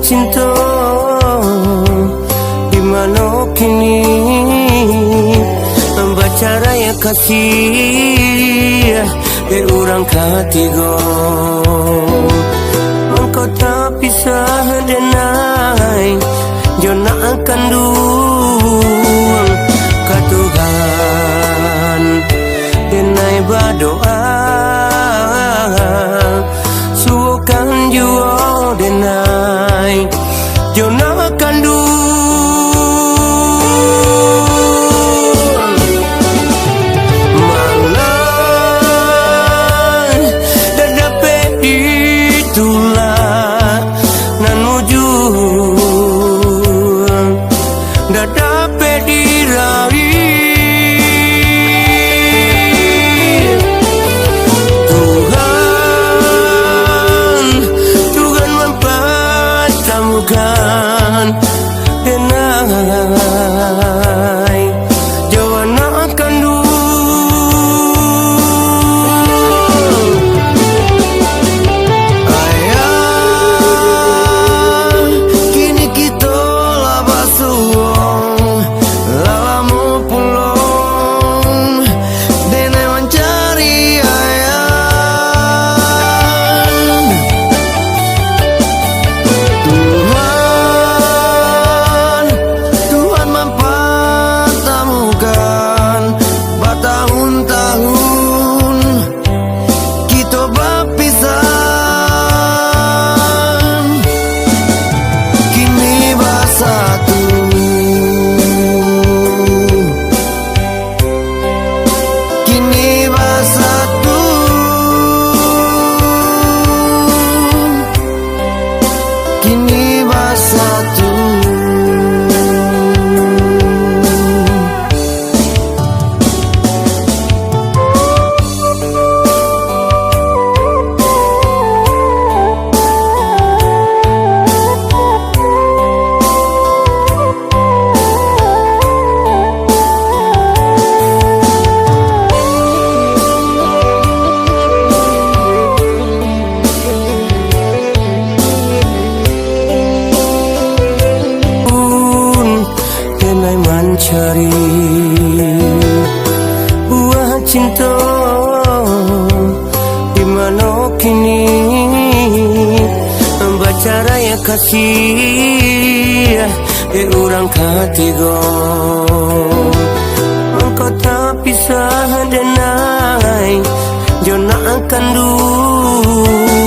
cinta di mana kini membaca raya kasih orang ketiga engkau tak pisah denai jona akan duang katuhan denai berdoa sukan jua denai jona akan duang malah dah dapat ditulak nan mujur dah dapat diraih bukan denai jawana akan ayah kini kita lah basuang lalamu pulong denai mencari tahun kita berpisah kini bersatu kini bersatu kini bersatu mencari buah cinta di mana kini membaca raya kasih orang ketiga engkau tak pisah denai jona akan duang